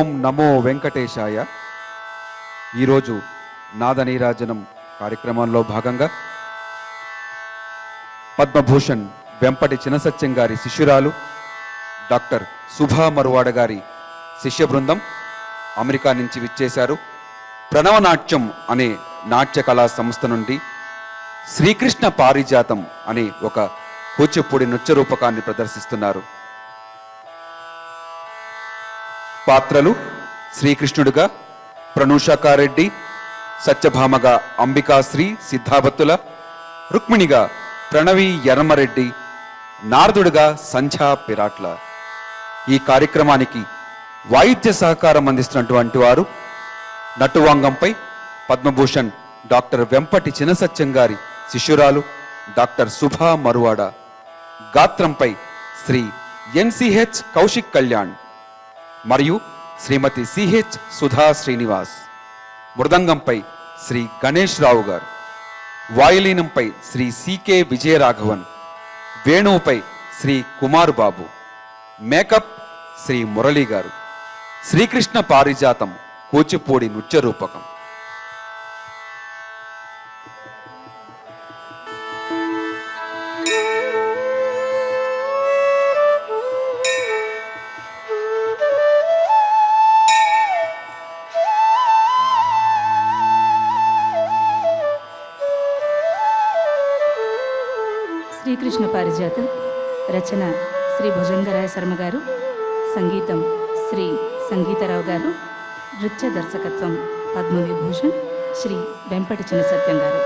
ఓం నమో వెంకటేశాయ. ఈరోజు నాదనీరాజనం కార్యక్రమంలో భాగంగా పద్మభూషణ్ వెంపటి చినసత్యం గారి శిష్యురాలు డాక్టర్ సుభా మరువాడ గారి శిష్య బృందం అమెరికా నుంచి విచ్చేశారు. ప్రణవనాట్యం అనే నాట్య కళా సంస్థ నుండి శ్రీకృష్ణ పారిజాతం అనే ఒక కూచిపూడి నృత్య రూపకాన్ని ప్రదర్శిస్తున్నారు. పాత్రలు శ్రీకృష్ణుడుగా ప్రనూషాకారెడ్డి, సత్యభామగా అంబికాశ్రీ సిద్ధాబత్తుల, రుక్మిణిగా ప్రణవి యరమరెడ్డి, నారదుడుగా సంధ్యా పిరాట్ల. ఈ కార్యక్రమానికి వాయిద్య సహకారం అందిస్తున్నటువంటి వారు నటువాంగంపై పద్మభూషణ్ డాక్టర్ వెంపటి చినసత్యం గారి శిష్యురాలు డాక్టర్ సుభా మరువాడ, గాత్రంపై శ్రీ ఎన్సిహెచ్ కౌశిక్ కళ్యాణ్ మరియు శ్రీమతి సిహెచ్ సుధా శ్రీనివాస్, మృదంగంపై శ్రీ గణేష్ రావు గారు, వాయులీనంపై శ్రీ సికే విజయరాఘవన్, వేణువుపై శ్రీ కుమార్ బాబు, మేకప్ శ్రీ మురళీ గారు. శ్రీకృష్ణ పారిజాతం కూచిపూడి నృత్య రూపకం. శ్రీకృష్ణ పారిజాతం రచన శ్రీ భుజంగరాయ శర్మ గారు, సంగీతం శ్రీ సంగీతరావు గారు, నృత్య దర్శకత్వం పద్మవిభూషణ్ శ్రీ వెంపటి చినసత్యం గారు.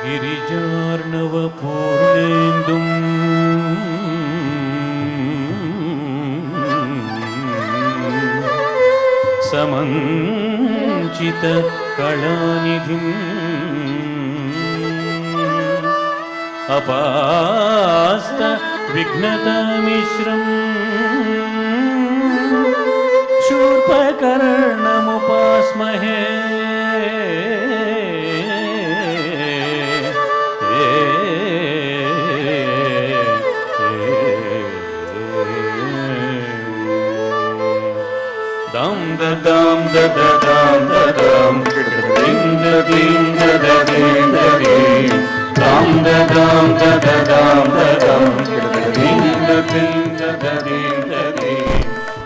గిరిజార్ణవ పూర్ణేందుం సమంచిత కళానిధిం అపాస్త విఘ్నతమిశ్రం శూర్పకర్ణముపాస్మహే. Dum da dum da da dum da dum, ding da ding da da ding da ding. Dum da dum da da dum da dum, ding da ding da da ding da ding.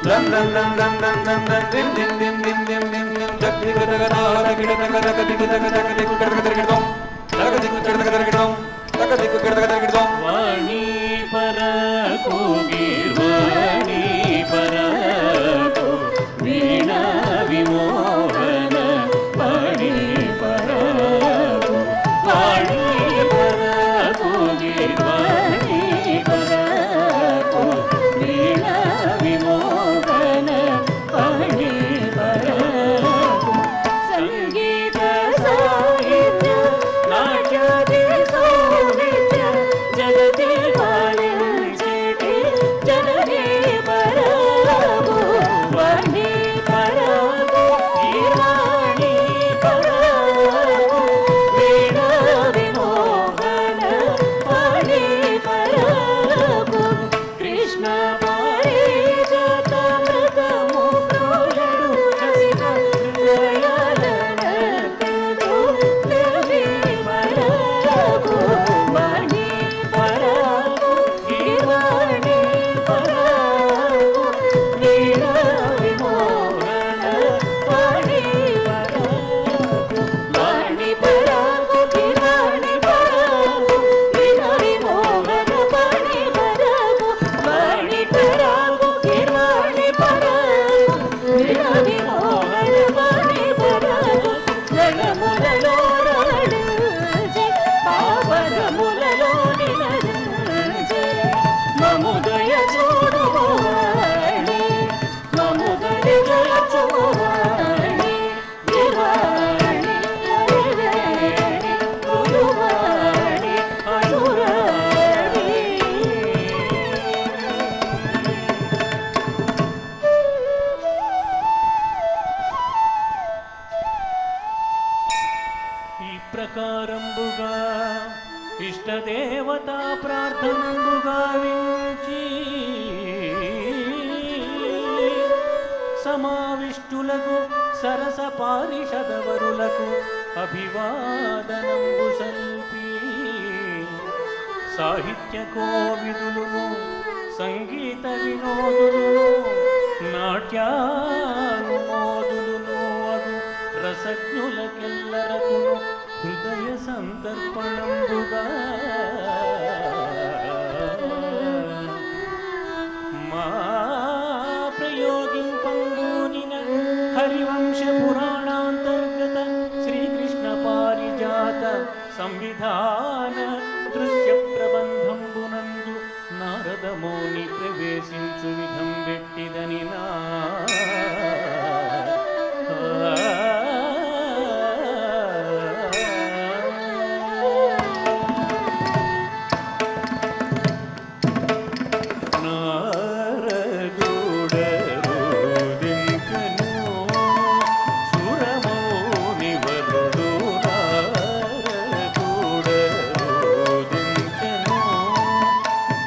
Dum dum dum dum dum dum dum dim dim dim dim dim dim dim. Dak dik da da da da dik da da da dik da da da dik da da da dik dum. Dak dik da da da dik dum. Dak dik da da da dik dum. Vani paraku girvani paraku వీణా విమోహన పాడి పరకు పాడి పరకు గిర్వాణి పరకు వీణా విమోహన పాడి పరకు సంగీత సాహిత్య నాట్యాది సౌవిత్య జగతి పాలించేటి జన మముదయ చూడువాణి మముదయ చూడువాణి దివాణి హరివేణి గురువాణి అనురాణి ఈ ప్రకారంబుగా ఇష్టదేవతా ప్రార్థనంబుగా వించి సమావిష్టులకు సరస పారిషదవరులకు అభివాదనంబు సల్పి సాహిత్య కోవిదులును సంగీత వినోదులును నాట్యానుమోదులును అగు రసజ్ఞులకెల్లరకును హృదయ సంతర్పణంబుగా మా ప్రయోగింపంబూనిన హరివంశ పురాణాంతర్గత శ్రీకృష్ణ పారిజాత సంవిధాన దృశ్య ప్రబంధంబునందు నారదమౌని ప్రవేశించు విధం పెట్టిదని నా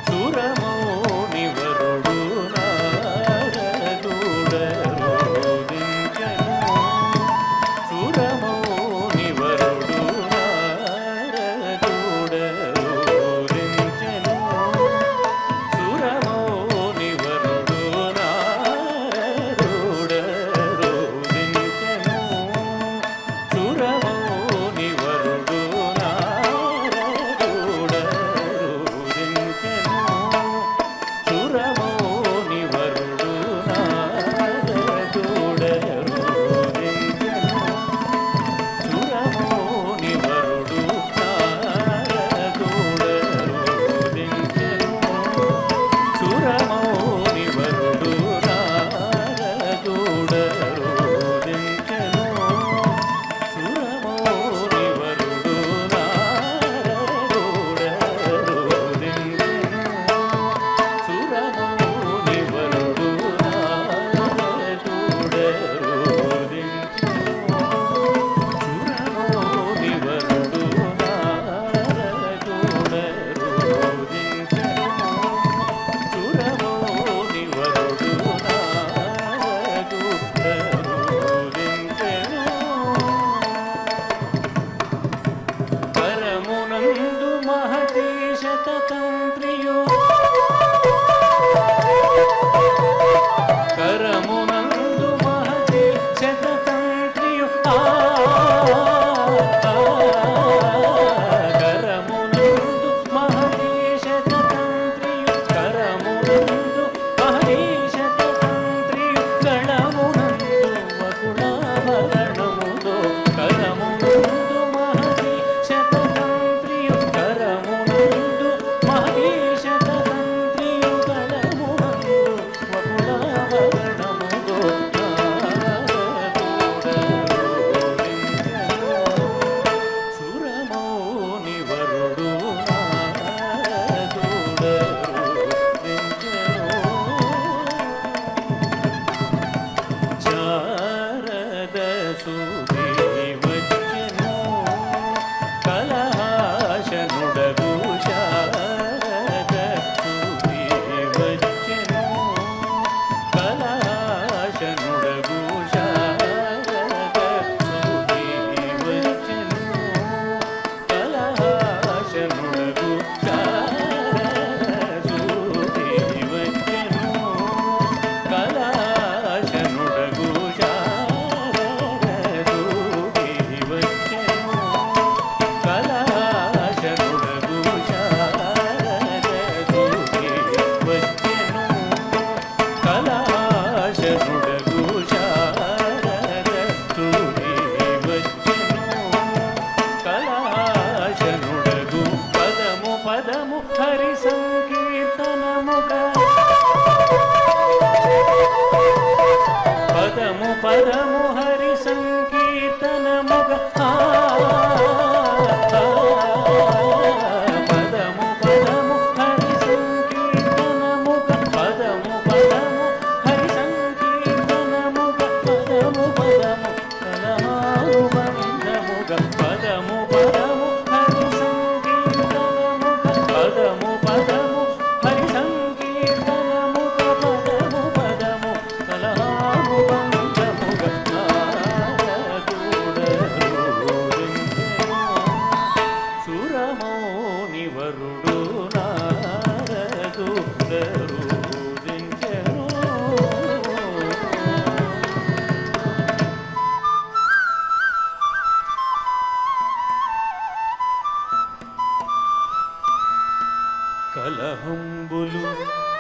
సురమౌని వరుడు నారదుడరు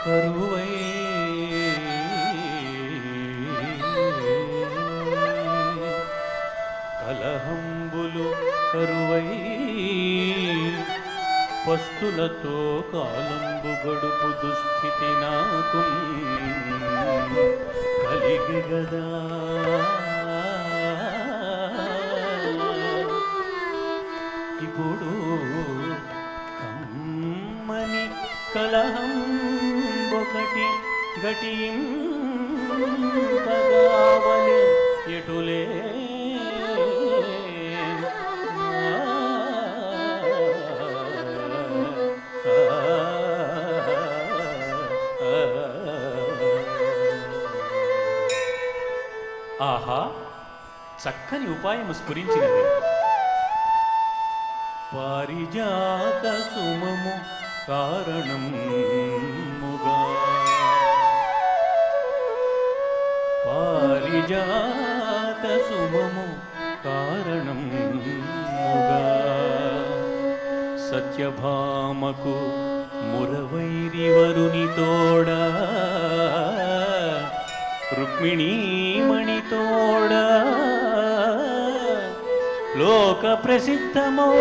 కరువై కలహంబులు కరువై పస్తులతో కాలంబు గడుపు దుస్థితి నాకు కలిగి గదా. ఇప్పుడు కమ్మని కలహం ఒకటి గటింపగావలే ఎటులే ఆహా, చక్కని ఉపాయము స్ఫురించినది. పారిజాత సుమము కారణముగా పారిజాత సుమము కారణముగా సత్యభామకు మురవైరివరుని తోడా రుక్మిణీమణి తోడా లోక ప్రసిద్ధమౌ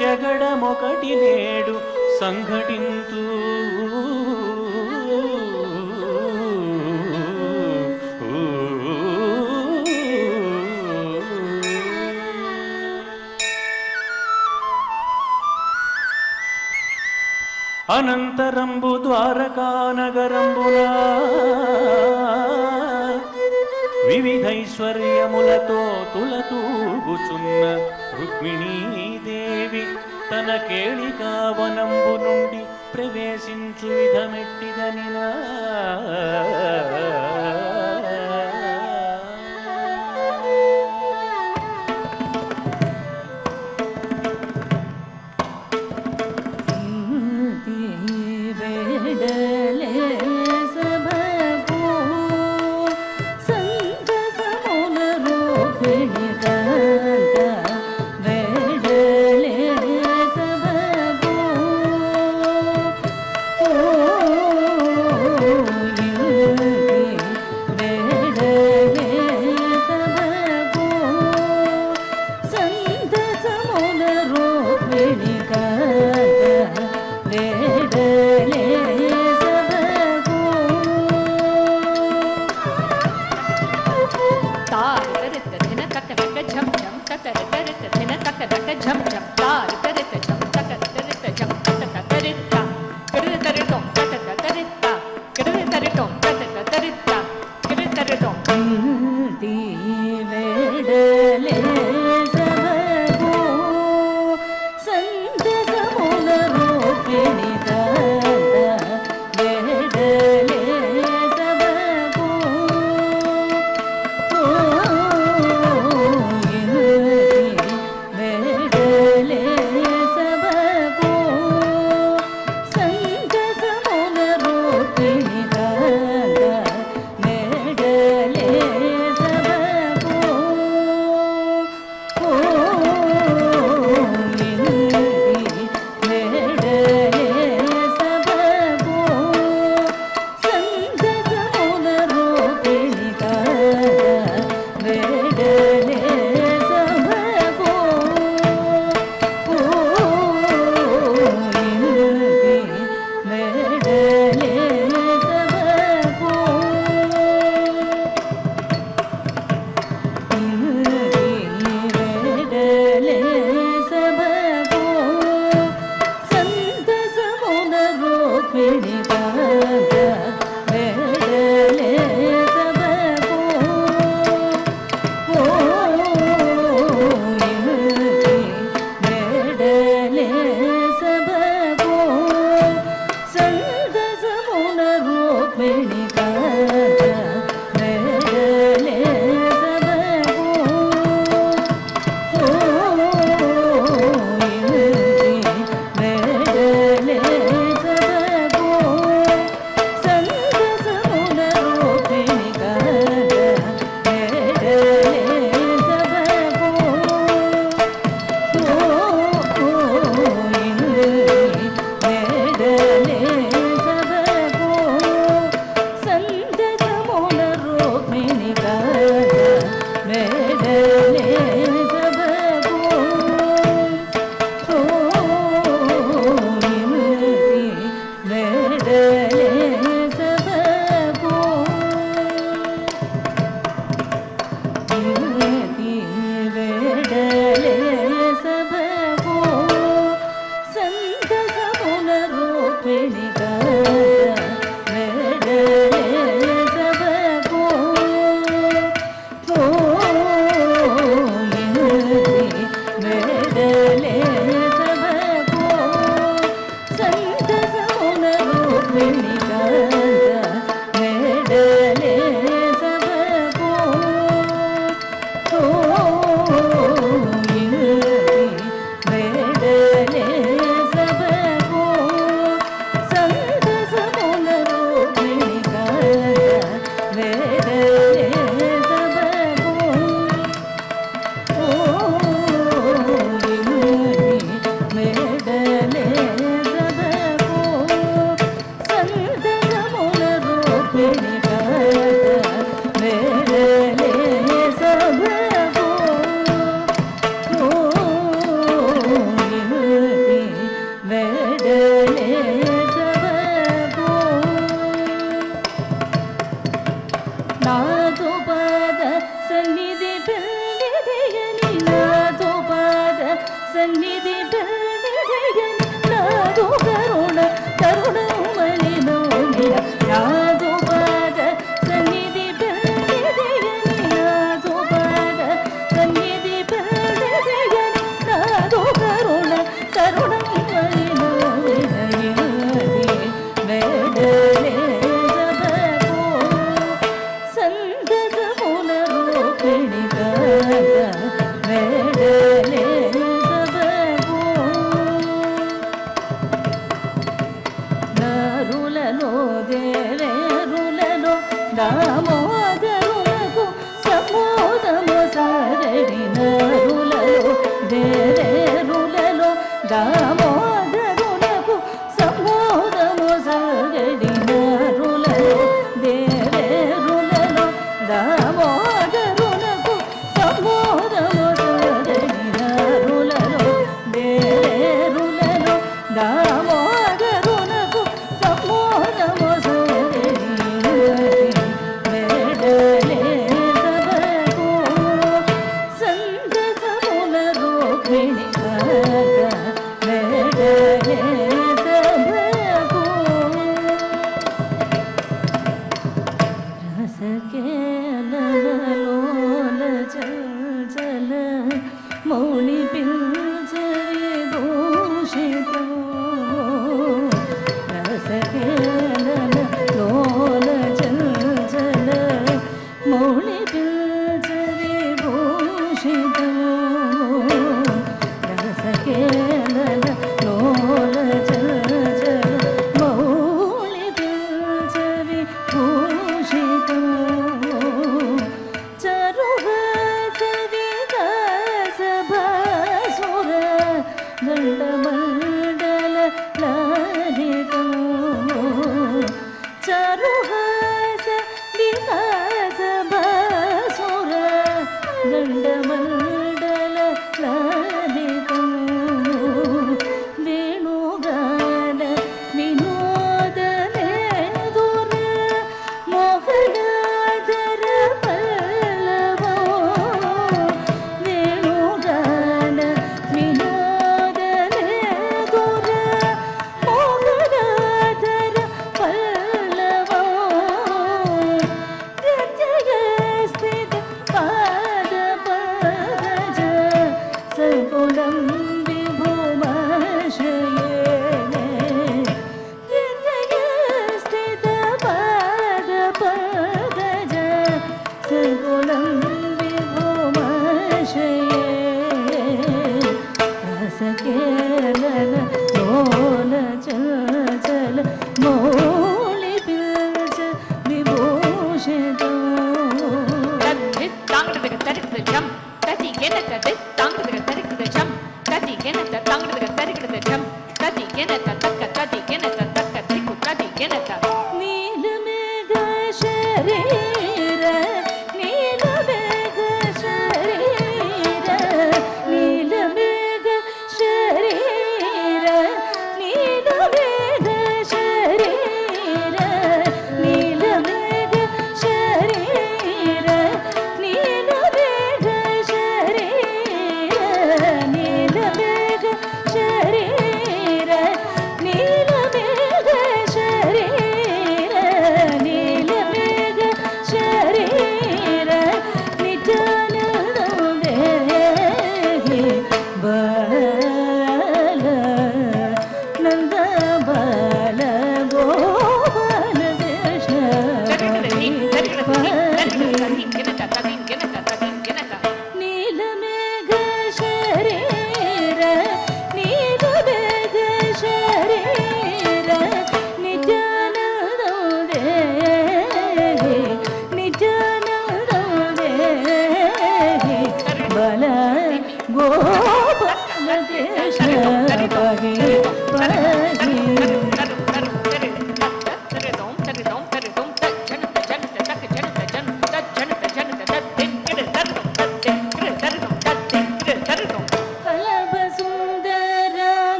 జగడమొకటి నేడు సంఘటింతు. అనంతరంబు ద్వారకా నగరంబునా వివిధైశ్వర్యములతో తులతూగుచున్న రుక్మిణీదేవి తన కేళికావనంబు నుండి ప్రవేశించు విధమెట్టిదనినా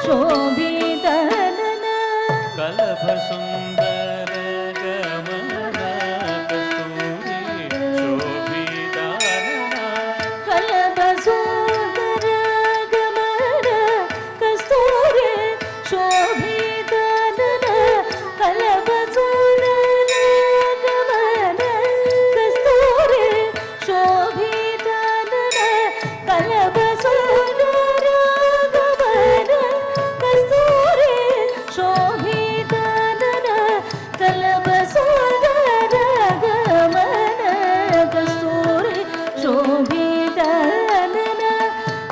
ಶೋಭಿತನನ ಕಲಭ ಸುಂದರ ಗಮನ ಕಸ್ತೂರಿ ಶೋಭಿತಾನನ ಕಲಭ ಸುಂದರ ಗಮನ ಕಸ್ತೂರಿ ಶೋಭಿತನನ ಕಲಭ ಸುಂದರ ಗಮನ ಕಸ್ತೂರಿ ಶೋಭಿತನನ ಕಲಭ ಸುಂದರ ಗಮನ ಕಸ್ತೂರಿ ಶೋಭಿತನನ ಕಲಭ ಸುಂದರ ಗಮನ ಕಸ್ತೂರಿ ಶೋಭಿತನನ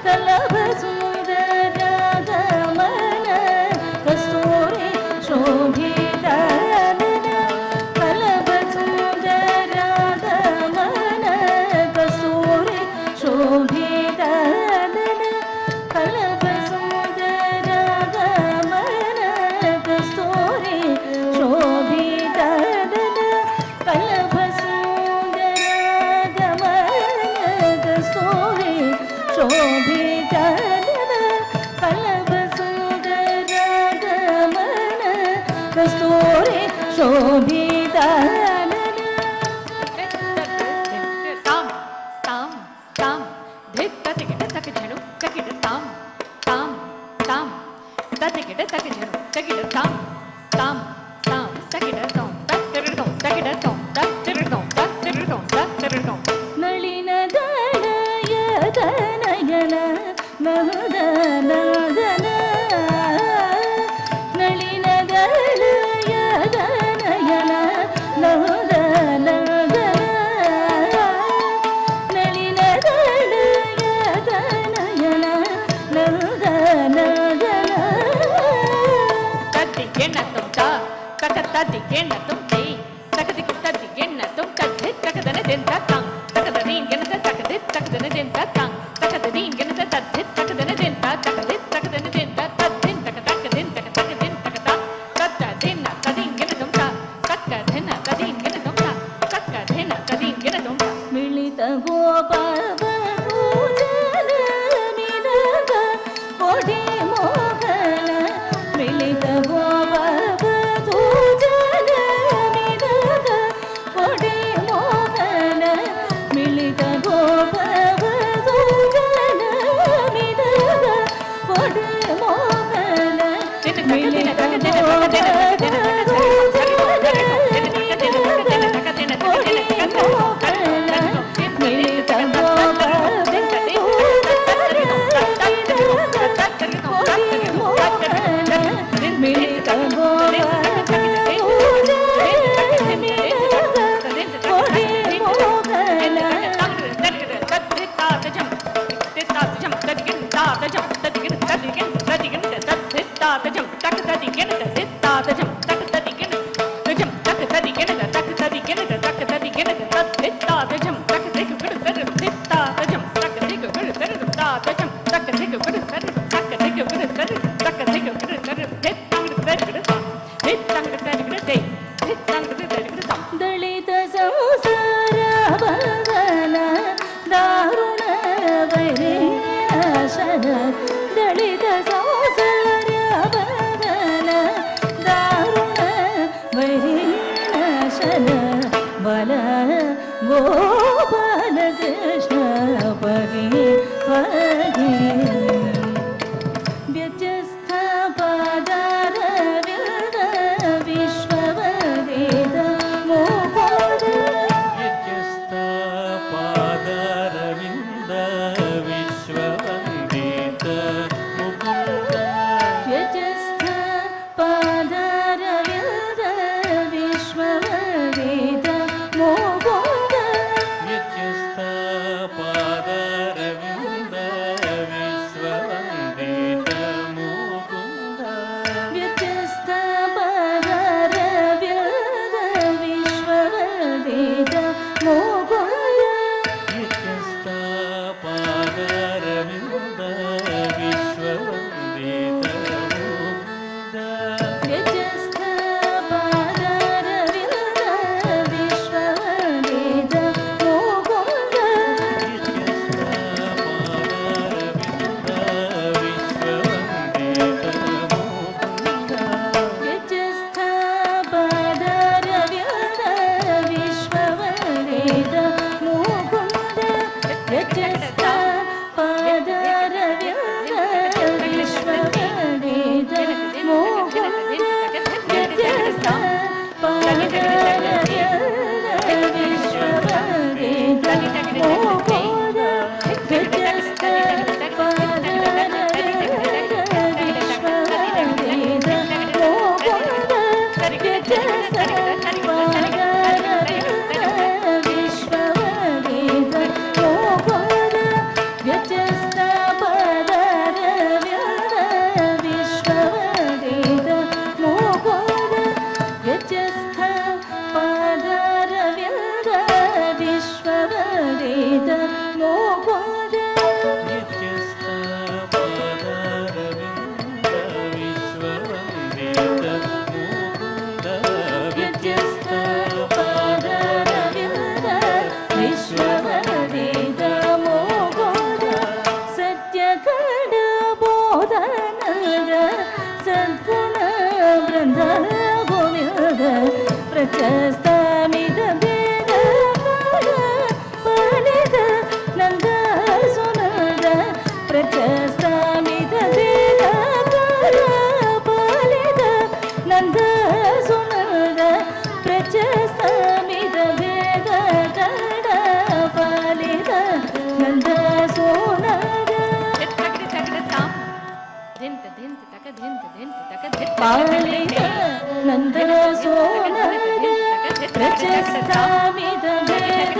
ಕಲಭ ಸುಂದರ ಗಮನ ಕಸ್ತೂರಿ ಶೋಭಿತನನ ಕಲಭ ಸುಂದರ ಗಮನ ಕಸ್ತೂರಿ ಶೋಭಿತನನ ಕಲಭ ಸುಂದರ ಗಮನ ಕಸ್ತೂರಿ ಶೋಭಿತನನ ಕಲಭ ಸುಂದರ ಗಮನ ಕಸ್ತೂರಿ ಶೋಭಿತನನ ಕಲಭ ಸುಂದರ ಗಮನ ಕಸ್ತೂರಿ ಶೋಭಿತನನ ತಾಮ್ ತಾಮ್ ತಾಮ್ ಧಿಕ್ಕ ತಿಗಿಡ ತಕ ಝಣು ತಗಿಡ ತಾಮ್ ತಾಮ್ ತಾಮ್ ತತಿಗಿಡ ತಕ ಝಣು ತಗಿಡ ತಾಮ್ ತಾಮ್ ತಾಮ್ ತಗಿಡ ತೋಂ ತತ್ತಿರಿಡೋಂ ತಗಿಡ ತೋಂ ತತ್ತಿರಿಡೋಂ ತತ್ತಿರಿಡೋಂ ತತ್ತಿರಿಡೋಂ ನಳಿನ ದಳಯದ ನಯನ ನಹುದ ನದನ ನಳಿನ ದಳಯದ ನಯನ ನಹುದ ನದನ ನಳಿನ ದಳಯದ ನಯನ ನಹುದ ನದನ ತದ್ದಿ ಗೆಣ್ಣ ತುಂ ತಾ ತಕ ತದ್ದಿ ಗೆಣ್ಣ ತುಂ ತೇ ತಕದಿಗೆ ತದ್ದಿ ಗೆಣ್ಣ ತುಂ ತದ್ದಿ ತಕದನ ದೆಂತ ತಾಂ ತಕದನಿ ಗೆಣದ ತಕದಿ ತಕದನ ದೆಂತ ತಾಂ ತಕದನಿ ಗೆಣದ ತದ್ದಿ ತಕದನ ದೆಂತ ತಕದಿ ತಕದನ ದೆಂತ ತದ್ದಿನ್ ತಕ ತಕದಿನ್ ತಕ ತಕದಿನ್ ತಕ ತಾ ತತ್ತ ದಿನ ತದಿನ್ ಗೆಣ ತುಂ ತಾ ತಕ್ಕ ದಿನ ತದಿನ್ ಗೆಣ ತುಂ ತಾ ತಕ್ಕ ದಿನ ತದಿನ್ ಗೆಣ ತುಂ ತಾ ಮಿಳಿತ ಗೋಪಾಲ ಪೂಜನ ನಿನಗ ಕೊಡಿ ಮೋಹನ ಮಿಳಿತ ಗೋಪಾಲ ಪೂಜನ ನಿನಗ ಕೊಡಿ ಮೋಹನ ಮಿಳಿತ ಗೋಪಾಲ ಪೂಜನ ನಿನಗ ಕೊಡಿ ಮೋಹನ ಮಿಳಿತ ದಳಿತ ಸಂಸಾರ ಭವನ ದಾರುಣ ವೈರೇಶನ ದಳಿತ ಸಂಸಾರ ಭವನ ಸದ್ಗುಣ ಬೃಂದ ಗೋವಿಂದ ಪ್ರಚಸ್ತಮಿದ ಬೇಗ ಪಾಲಿದ ನಂದ ಸುನದ ಪ್ರಚಸ್ತಮಿದ ಬೇಗ ಪಾಲಿದ ನಂದ ಸುನದ ಪ್ರಚಸ್ತಮಿದ ಬೇಗ ಕಡ ಪಾಲಿದ ನಂದ ಸುನದ ಪಾಲಿದ ನಂದ ಸೋನದ ಪ್ರಚಸ್ತಾಮಿದ ಬೇಗ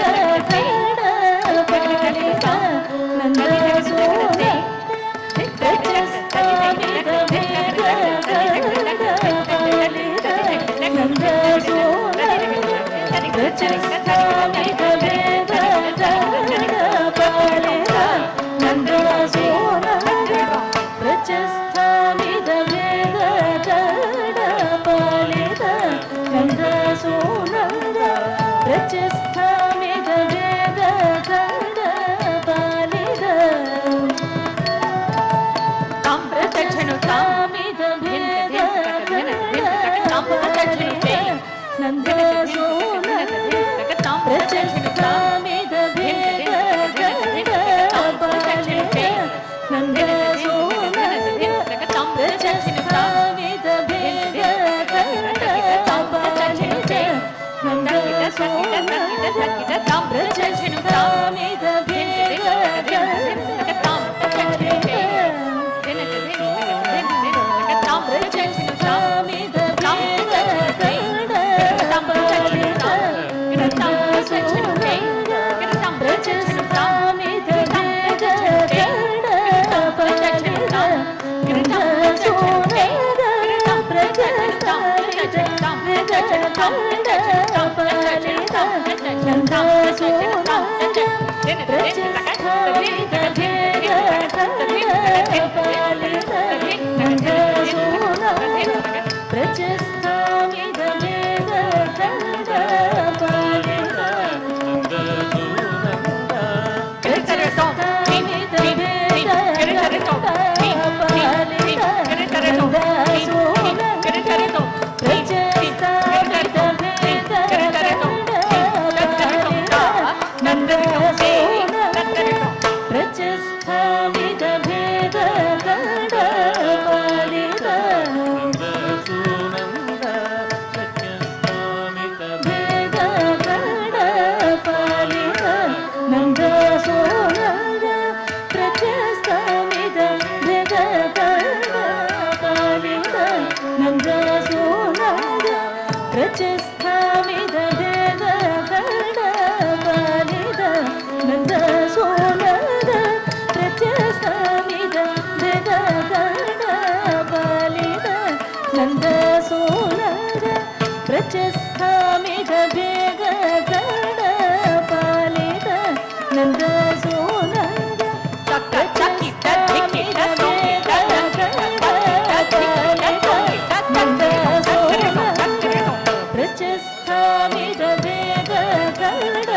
ಕಡ ಪಾಲಿದ ನಂದ ಸೋನದ ಪ್ರಚಸ್ತಾಮಿದ ಬೇಗ ಕಡ ಪಾಲಿದ ನಂದ ಸೋನದ ಪ್ರಚಸ್ತಾಮಿದ ಬೇಗ ಕಡ ಪಾಲಿದ ನಂದ ಸೋನದ ಪ್ರಚಸ್ಥಾಮಿದ ಬೇಗ ಕಡ ಪಾಲಿದ ನಂದ ಸೋನದ ಪ್ರಚಸ್ಥಾಮಿದ ಬೇಗ ಕಡ ಪಾಲಿದ ಪ್ರಚಸ್ಥಾಮಿದ ಬೇಗ ಕಡ ಪಾಲಿದ ನಂದ ಸೋನದ ಪ್ರಚಸ್ಥಾಮಿದ ಬೇಗ ಕಡ ಪಾಲಿದ ನಂದ ಸೋನದ ಪ್ರಚಸ್ಥಾಮಿದ ಬೇಗ ಕಡ ಪಾಲಿದ ನಂದ ಸೋನದ ಪ್ರಚಸ್ಥಾಮಿದ ಬೇಗ ಕಡ ಪಾಲಿದ ಪ್ರಚಸ್ಥಾಮಿದ ಬೇಗ ಕಡ ಪಾಲಿದ ನಂದ ಸೋನದ ಪ್ರಚಸ್ಥಾಮಿದ ಬೇಗ ಕಡ ಪಾಲಿದ ನಂದ ಸೋನದ ಪ್ರಚಸ್ಥಾಮಿದ ಬೇಗ ಕಡ ಪಾಲಿದ ನಂದ ಸೋನದ ಪ್ರಚಸ್ಥಾಮಿದ ಬೇಗ ಕಡ ಪಾಲಿದ ನಂದ ಸೋನದ ಪ್ರಚಸ್ಥಾಮಿದ ಬೇಗ ಕಡ ಪಾಲಿದ ಪ್ರಚಸ್ಥಾಮಿದ ಬೇಗ ಕಡ ಪಾಲಿದ ನಂದ ಸೋನದ ಪ್ರಚಸ್ಥಾಮಿದ ಬೇಗ ಕಡ ಪಾಲಿದ ನಂದ ಸೋನದ ಪ್ರಚಸ್ಥಾಮಿದ ಬೇಗ ಕಡ ಪಾಲಿದ ಬೇಗ ಕಡ ಪಾಲಿದ ನಂದ ಸೋನದ ಪ್ರಚಸ್ಥಾಮಿದ ಬೇಗ ಕಡ ಪಾಲಿದ ನಂದ ಸೋನದ ಪ್ರಚಸ್ಥಾಮಿದ ಬೇಗ ಕಡ ಪಾಲಿದ ನಂದ ಸೋನದ ಪ್ರಚಸ್ಥಾಮಿದ ಬೇಗ ಕಡ ಪಾಲಿದ ನಂದ ಸೋನದ ಪ್ರಚಸ್ಥಾಮಿದ ಬೇಗ ಕಡ ಪಾಲಿದ ನಂದ ಸೋನದ ಪ್ರಚಸ್ಥಾಮಿದ ಬೇಗ ಕಡ ಪಾಲಿದ ನಂದ ಸೋನದ ಪ್ರಚಸ್ಥಾಮಿದ ಬೇಗ ಕಡ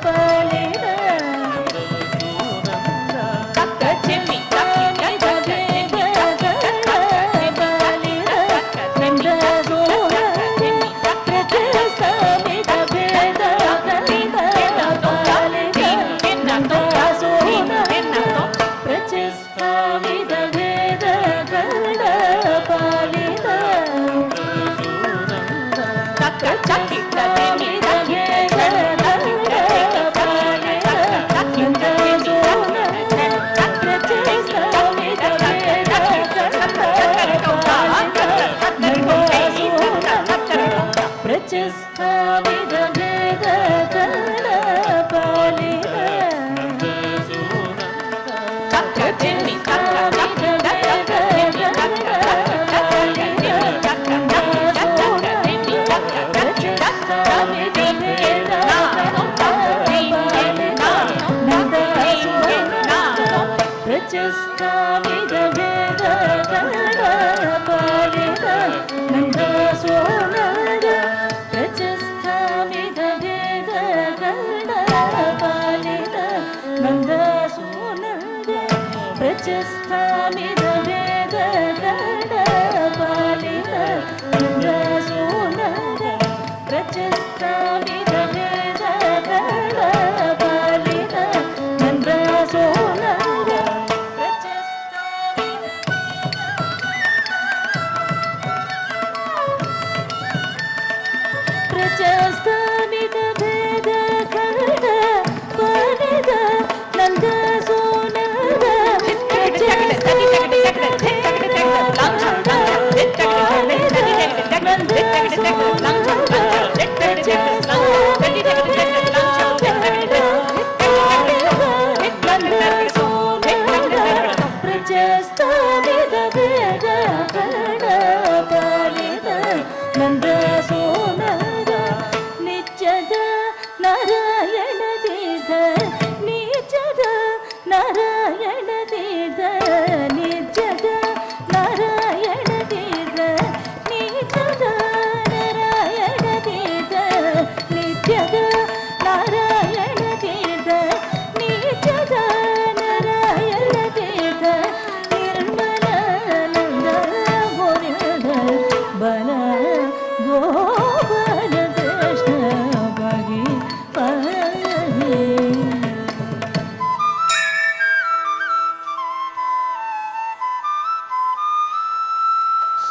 ಪಾಲಿದ ಪ್ರಚಸ್ಥಾಮಿದ ಬೇಗ ಕಡ ಪಾಲಿದ ನಂದ ಸೋನದ ಪ್ರಚಸ್ಥಾಮಿದ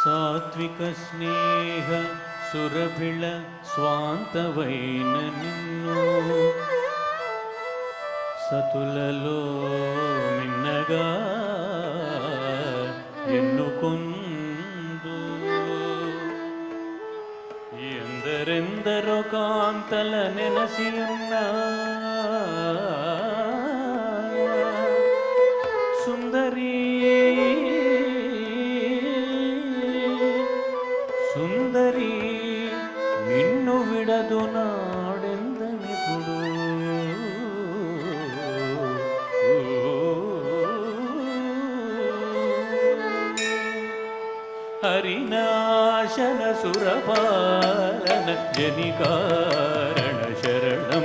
సాత్విక స్నేహ సురభిళ స్వాంతవైన నిన్ను సతులలో మిన్నగా ఎన్నుకొందు ఎందరెందరో కాంతల నెనసి ఉన్నా సుందరీ సుందరీ నిన్ను విడదు నాడెందనిపుడు హరినాశన సురపాలన జనికారణ శరణం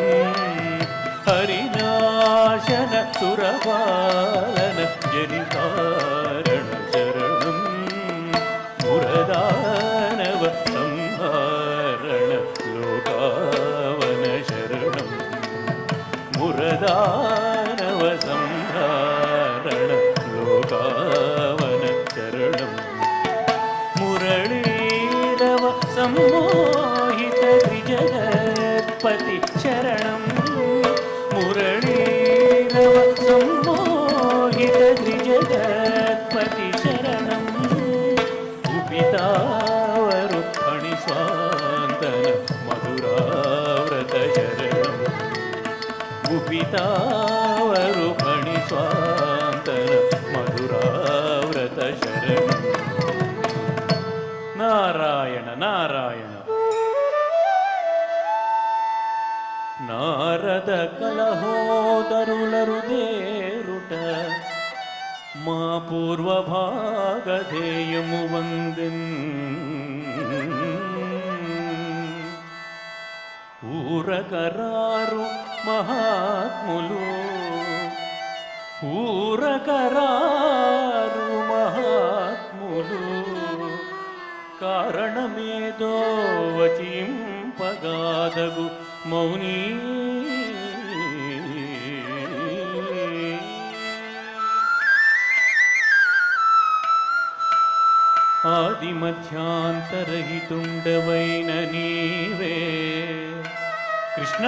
హరినాశన సురపాలన జనికారణ శరణం మురదానవ సంహారణ లోకావన శరణం మురదానవ సంహారణ లోకావన శరణం మురళీరవ సమ్మోహిత త్రిజగత్పతి శరణం మురళీరవ సమ్మోహిత త్రిజగత్పతి శరణం కుపితావరు ఫణిస్వాంతన మధురావ్రత శరణం కుపితావరు ఫణిస్వాంతన మధురావ్రత శరణం నారాయణ నారాయణ నారద కలహోదరులరుదేరుట మా పూర్వభాగధేయము వందెన్ ఊరకరారు మహాత్ములు ఊరకరారు మహాత్ములు కారణమేదో వచింపగాదగు మౌనీ ఆది మధ్యాంతరహితుండవైన నీవే కృష్ణ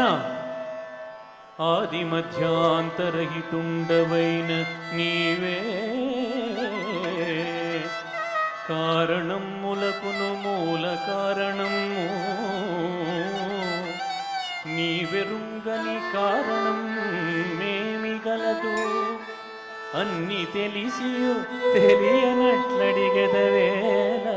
ఆది మధ్యాంతరహితుండవైన నీవే కారణములకును మూల కారణము నీవెరుంగని కారణం మేమి గలదు అన్ని తెలిసియు తెలియనట్లడిగెదవేళ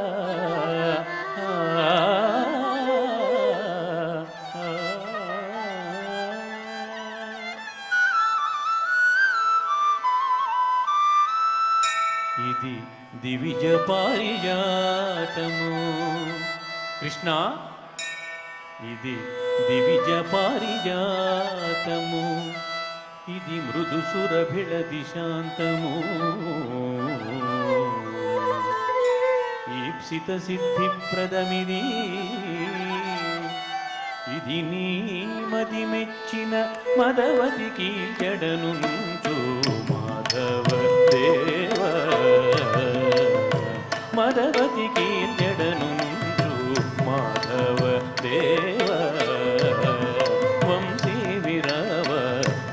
ఇది దివిజ పారిజాతము కృష్ణ ఇది దివిజ పారిజాతము ఇది మృదు సురభిళ దిశాంతము ఈప్సిత సిద్ధిప్రదమిది ఇది నీ మది మెచ్చిన మదవతికి జడనుంచు మాధవ దేవ మదవతికి జడనుంచు మాధవ దేవ వంశీ విరవ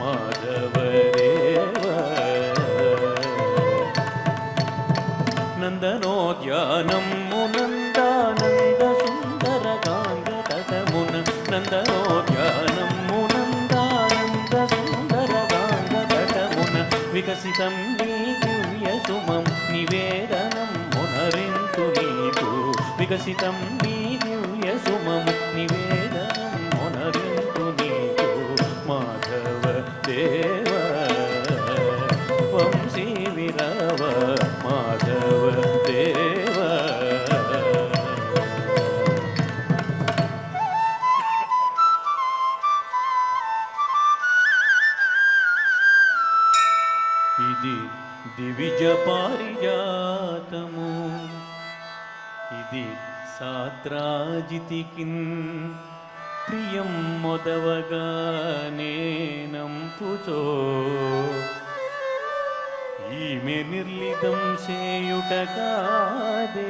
మాధవ దేవ నందనోద్యానము నందానంద సుందర కాంగ తటమున నందనోద్యానము నందానంద సుందర కాంగ తటమున వికసితం నీ దివ్య సుమం నివేదనం మునరింతు నీకు వికసితం నీ దివ్య సుమము నివేదనం మునరింతు నీకు మాధవ దేవ వంశీ విరవ మాధవ దేవ ఇది దివిజ పారిజాతము ఇది సాత్రాజితికిన్ ప్రియం మొదవగా నేనంపుచో ఈమె నిర్లితం చేయుట కాదే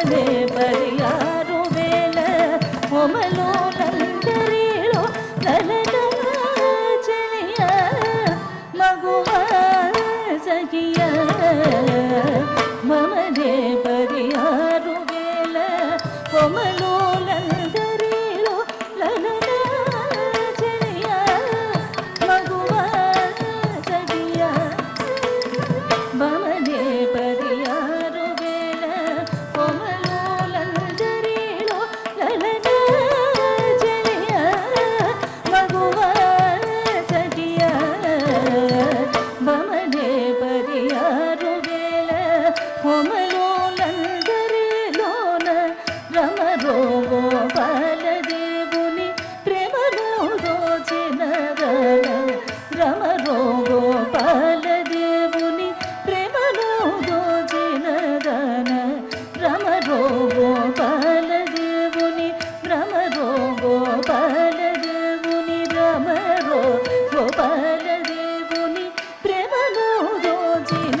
భామనే పరియారు వేల ఒమలోలందరిలో లలన చెలియ మగువ సఖియ భామనే పరియారు వేల ఒమలోలందరిలో లలన చెలియ మగువ సఖియ భామనే పరియారు వేల ఒమలోలందరిలో లలన చెలియ మగువ సఖియ భామనే పరియారు వేల ఒమలోలందరిలోన రమరో గోపాలదేవుని ప్రేమను దోచిన రమరో గోపాలదేవుని ప్రేమను దోచిన రమరో గోపాలదేవుని రమరో గోపాలదేవుని రమరో గోపాలదేవుని ప్రేమను దోచిన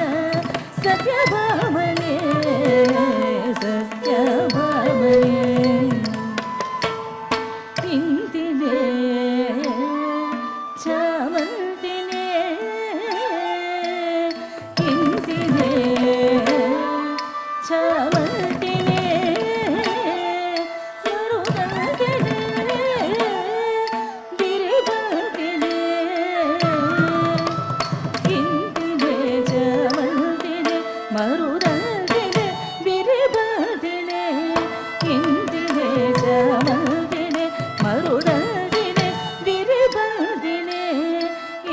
సత్యభామనే సత్యభామనే ఇంతినే చామంతినే ఇంతినే చామంతినే మరుగంటినే గిరిబంతినే ఇంతినే చామంతినే మరుగంటినే గిరిబంతినే ఇంతినే చామంతినే మరుగంటినే గిరిబంతినే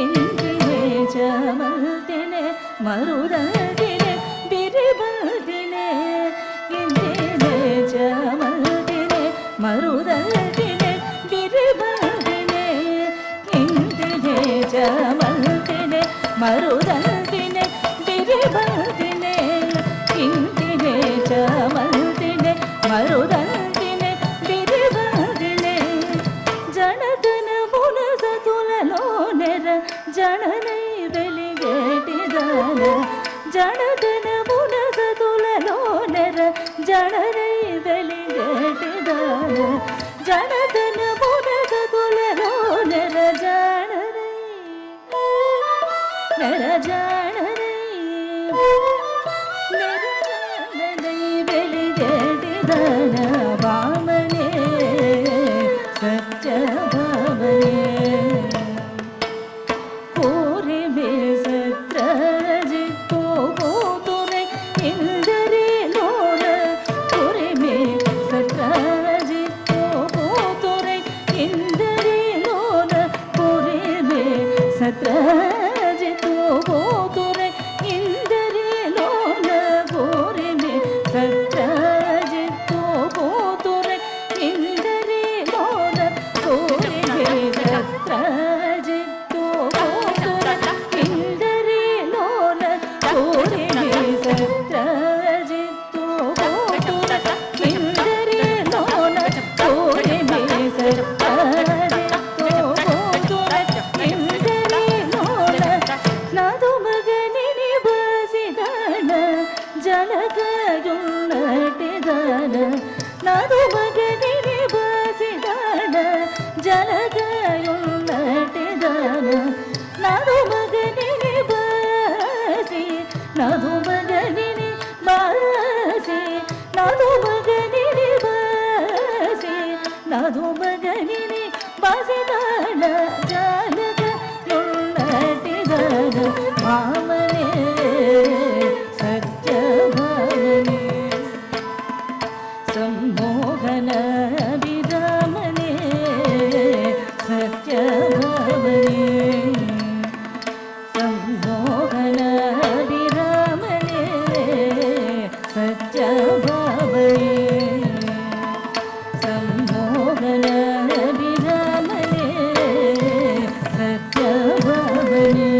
ఇంతినే చామంతినే మరుగంటినే గిరిబంతినే ఇంతినే చామంతినే మరుగంటినే గిరిబంతినే ఇంతినే చామంతినే మరుగంటినే గిరిబంతినే ఇంతినే చామంతినే మరుగంటినే గిరిబంతినే జనతన మునసతులలో నెర జననై వెలిగేటిదాన జనతన మునసతులలో నెర జననై వెలిగేటిదాన జనతన మునసతులలో నెర జననై నెర జననై నెర జననై వెలిగేటిదాన భామనే సత్యభామనే ಕೋರಿಮೆ ಸತ್ರಜಿತ್ತು ಕೂತುರೆ ಇಂದರಿಲೋನ ಕೋರಿಮೆ ಸತ್ರಜಿತ್ತು ಕೂತುರೆ ಇಂದರಿಲೋನ ಕೋರಿಮೆ ಸತ್ರಜಿತ್ತು ಕೂತುರೆ ಇಂದರಿಲೋನ ಕೋರಿಮೆ ಸತ್ರಜಿತ್ತು ಕೂತುರೆ ಇಂದರಿಲೋನ ಕೋರಿಮೆ ಸತ್ರಜಿತ್ತು ಕೂತುರೆ ಇಂದರಿಲೋನ ಕೋರಿಮೆ ಸತ್ರಜಿತ್ತು ಕೂತುರೆ ಇಂದರಿಲೋನ ಕೋರಿಮೆ ಸತ್ರಜಿತ್ತು ಕೂತುರೆ ಇಂದರಿಲೋನ ನದು ಮಗನಿನಿ ಬಸಿದಾನ ಜಲಗಯುನ್ನಟಿದಾನ ನದು ಮಗನಿನಿ ಬಸಿದಾನ ಜಲಗಯುನ್ನಟಿದಾನ ನದು ಮಗನಿನಿ ಬಸಿ ನದು ಮಗನಿನಿ ಬಾಸಿ ನದು ಮಗನಿನಿ ಬಸಿ ನದು ಮಗನಿನಿ ಬಾಸಿದಾನ ಜಲಗಯುನ್ನಟಿದಾನ ಭಾಮನೆ ಸತ್ಯಭಾಮನೆ ಸಂಮೋಹನ ವಿರಾಮನೆ ಸತ್ಯಭಾಮನೆ ಸಂಮೋಹನ ವಿರಾಮನೆ ಸತ್ಯಭಾಮನೆ ಸಂಮೋಹನ ವಿರಾಮನೆ ಸತ್ಯಭಾಮನೆ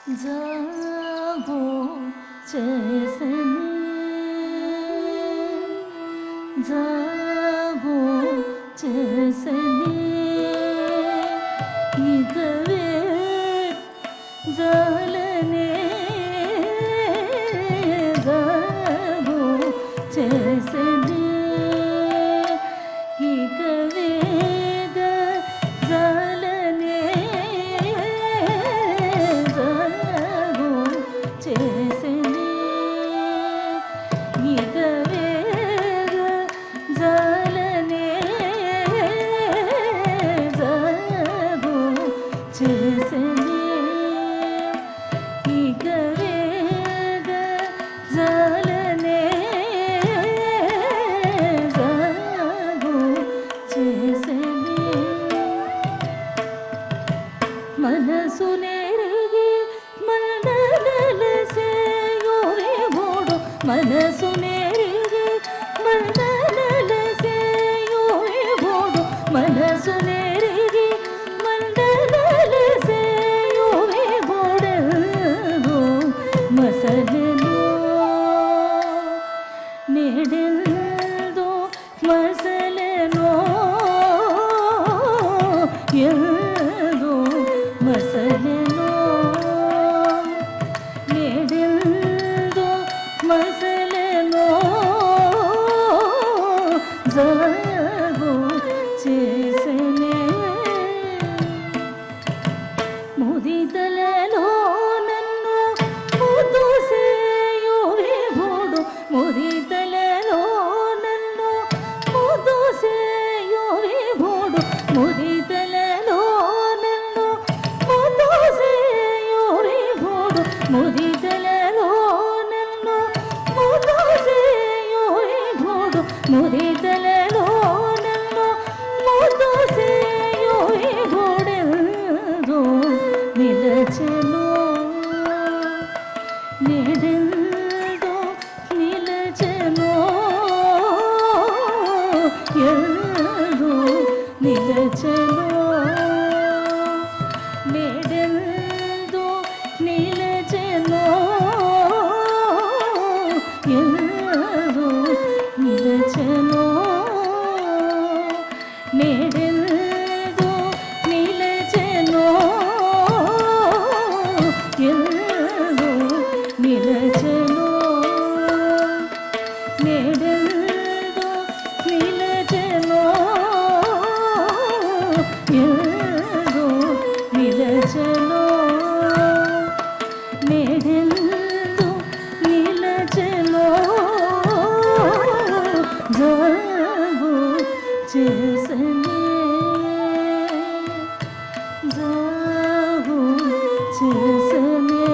जागो चैसने जागो चैसने इगवे जालने जागो चैसने इगवे जालने जागो चैसने इगवे जालने जागो चैसने इगवे जालने जागो चैसने मनसु नेरिगे मंडलसे योरे बोडो मनसु नेरिगे मंडलसे योरे बोडो मनसु नेरिगे मंडलसे योरे बोडो मसलनो नेडेल्दो मसलनो ಎಲ್ದೋ ಮಸಲೆನೋ ನೆಡೆಲ್ದೋ ಮಸಲೆನೋ ಜಾಗೋ చేసెనే ముదితలలో నన్ను ముద్దు సేయువే బోడు ముదితలలో నన్ను ముద్దు సేయువే బోడు ముదితలలో నన్ను ముద్దు సేయువే బోడు ముదితలలో నన్ను ముద్దు సేయువే బోడు ముదితలలో నన్ను ముద్దు సేయువే బోడెల్దో నిలచెను నెడెల్దో నిలచెను ఎల్దో నిలచెను నెడెల్దో నిలచెను ఎల్దో నిలచెను నెడెల్దో నిలచెను ఎల్దో నిలచెను నెడెల్దో నిలచెను ఎల్దో నిలచెను నెడెల్దో నిలచెను జాగో చేసనే జాగో చేసనే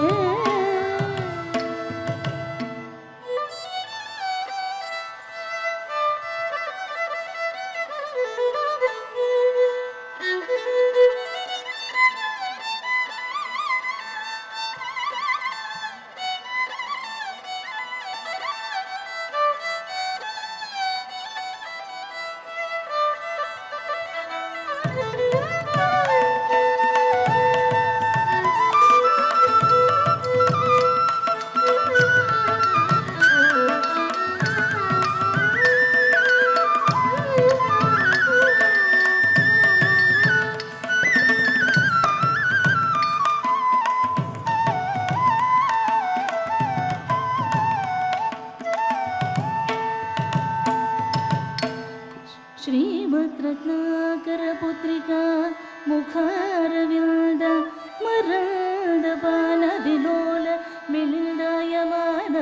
ಶ್ರೀಮದ್ರತ್ನಾಕರ ಪುತ್ರಿಕಾ ಮುಖಾರವಿಲ್ದ ಮರಂದ ಪಾನ ವಿಲೋಲ ಮಿಲಿಂದಾಯಮಾನ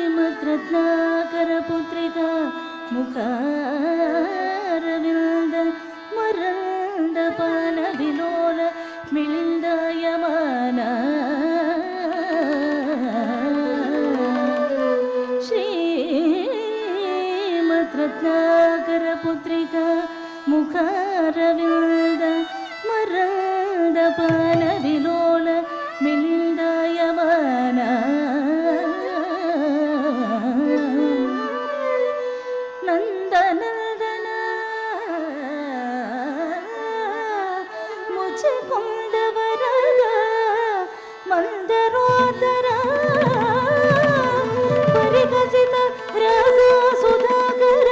ಶ್ರೀಮದ್ರತ್ನಾಕರ ಪುತ್ರಿಕಾ ಮುಖಾರವಿಲ್ದ ಮರಂದ ಪಾನ ವಿಲೋಲ ಮಿಲಿಂದಾಯಮಾನ ಶ್ರೀಮದ್ರತ್ನಾಕರ ಪುತ್ರಿಕಾ ಮುಖಾರವಿಲ್ದ ಮರಂದ ಪಾನ ವಿಲೋಲ ಮಿಲಿಂದಾಯಮಾನ ನಂದನಂದನ ಮಂದರೋದರ ಪರಿಗಸಿತ ರಾಗ ಸುಧಾಕರ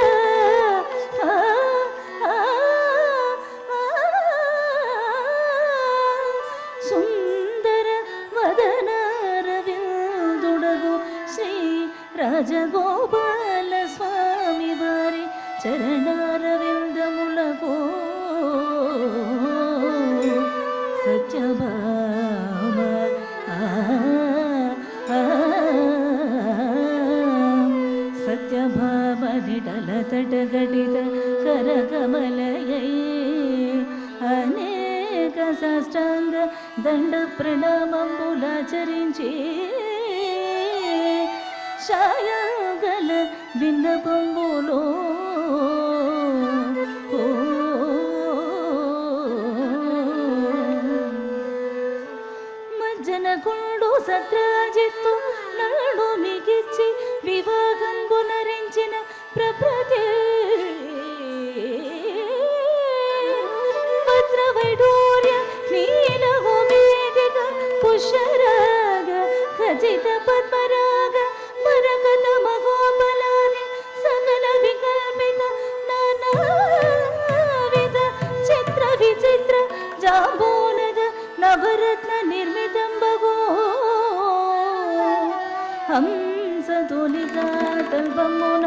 ಸುಂದರ ವದನರವಿಂದುಡಗು ಶ್ರೀ ರಾಜಗೋಪಾಲ ಸ್ವಾಮಿ ಬಾರಿ ಚರಣಾರವಿಂದ ಮುಲಗೋ ಸತ್ಯಭಾಮ ಸತ್ಯಭಾಮ ನಿಡಲ ತಟಗಡಿತ ಕರಕಮಲಯೈ అనేక సాష్టాంగ దండ ప్రణామంబులాచరించి శాయగల విన్నపంబులో మజ్జనకుండు సత్రాజిత్తు నడు మిగిచ్చి వివాహంబు నరించిన ప్రకృతి వజ్రవైడూర్య నీలహో వేదిక పుష్యరాగ ఖచిత పద్మరాగ మరకత మహోబలాది సకల వికల్పిత నానావిధ చిత్ర విచిత్ర జాంబూనద నవరత్న నిర్మితంబగో హంసతులికా తల్పమున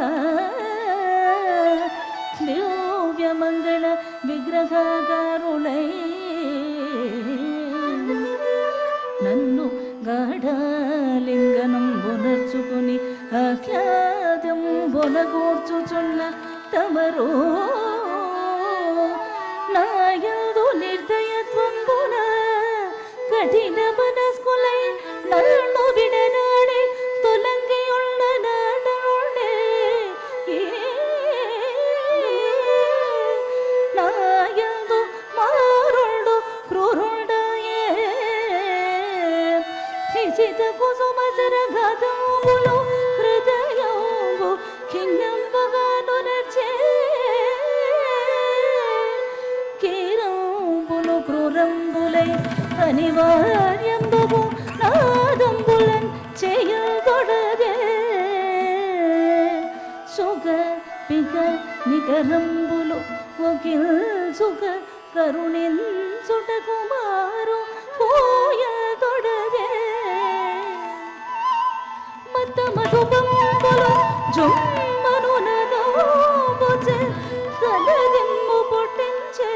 దివ్య మంగళ విగ్రహగారుణై నన్ను గాఢలింగనం బొనర్చుకుని ఆహ్లాదం బొనగూర్చుచున్న తమరో నాయందు నిర్దయత్వంబున కఠిన మనస్కులై నన్ను విడనాడి తొలంగియున్న నాడే నాయందు మారుండు క్రూరుండయే హిసిత కుసుమసర ఘాతంబులు హృదయంబు ఖిన్నంబుగాను నర్చే కీరంబులు క్రూరంబులై అనివార్యంబు నాదంబులన్ చేయదొడగే సుఖ పిక నికరంబులు ఒకిల్ సుఖ కరుణించుట కుమారు పోయదొడగే మత మధుబంబులు జుమ్మను నదోబుచే తలదిమ్ము పుట్టించే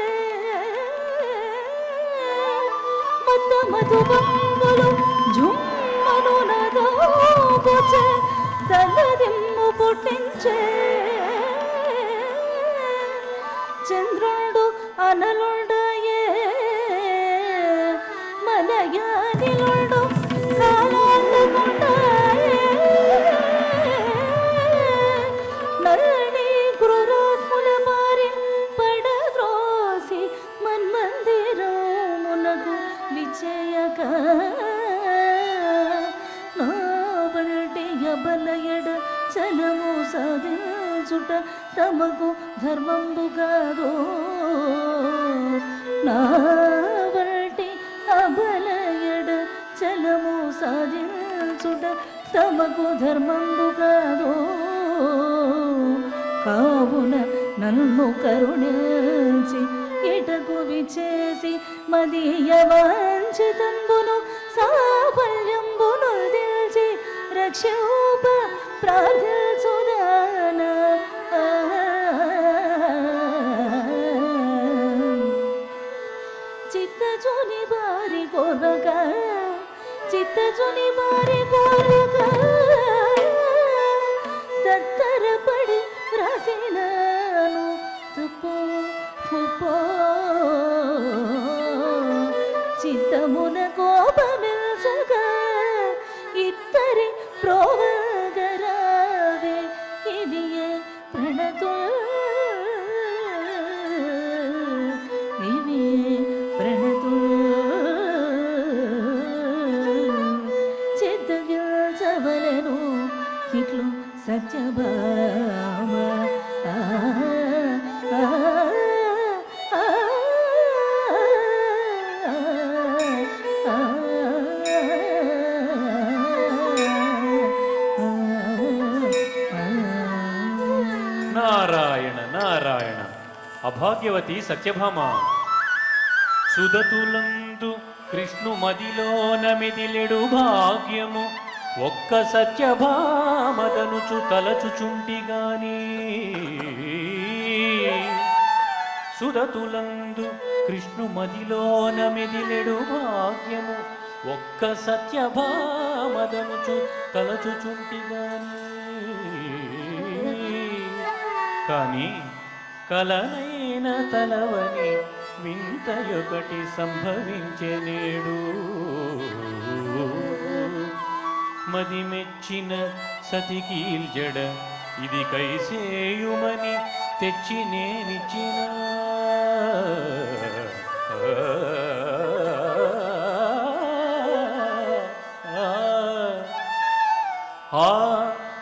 మత మధుబంబులు జుమ్మను నదోబుచే తలదిమ్ము పుట్టించే చంద్రుండు అనలుండయే మలయానిలుండు కాలాండకుండాయే నల్ని క్రూరోత్ముల మారి పడద్రోసి మన్మందిరమునకు విజయక నా వంటి అబలయడ చలము సాధించుట తమకు ధర్మంబు కాదు నా వంటి అబలయడ చలము సాధించుట తమకు ధర్మంబు కాదు కావున నన్ను కరుణించి ఎటకు విచేసి మదీయ వాంఛితంబును సాఫల్యంబును దిల్చి రక్షోప ప్రార్థించుదాన చిత్తజుని బారి కోరక చిత్తజుని బారి కోరక తత్తరపడి రాసినాను తుపో ఫుపో చిత్తమున కోపమిల్చగా ఇద్దరి ప్రోవగరావే ఇవియే ప్రణతు ఇవియే ప్రణతు చిత్తగిల్చవలను ఇట్లు సత్యభామ ఆ ఆ ఆ నారాయణ నారాయణ. అభాగ్యవతి సత్యభామ, సుదతులందు కృష్ణు మదిలోన మెదిలెడు భాగ్యము ఒక్క సత్యభామదనుచు తలచుచుంటిగాని. సుదతులందు కృష్ణు మదిలోన మెదిలెడు భాగ్యము ఒక్క సత్యభామదనుచు తలచుచుంటిగాని. కానీ కలనైన తలవని వింతయొకటి సంభవించే నేడు. మది మెచ్చిన సతికీల్జడ ఇది కైసేయుమని తెచ్చి నేనిచ్చిన. ఆ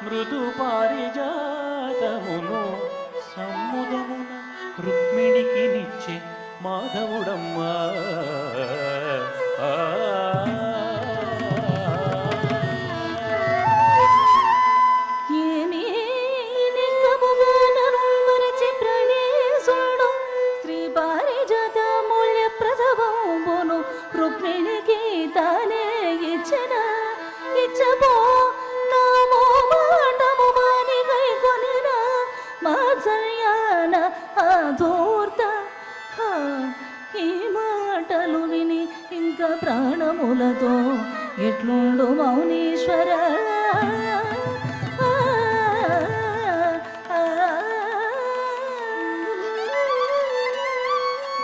మృదు పారిజాతమును సమ్ముదమున రుక్మిణికి నిచ్చే మాధవుడమ్మా. ఏమీ నిక్కముగా నను వరచి ప్రణేశుడు శ్రీ పారిజాత మూల్య ప్రసవంబును రుక్మిణికి తానే ఇచ్చిన. ఇచ్చబో నామో మాటము మాని కైకొనిన మాత్సర్యాన ఆధూర్త. ఈ మాటలు విని ఇంకా ప్రాణములతో ఎట్లుండు మౌనీశ్వర.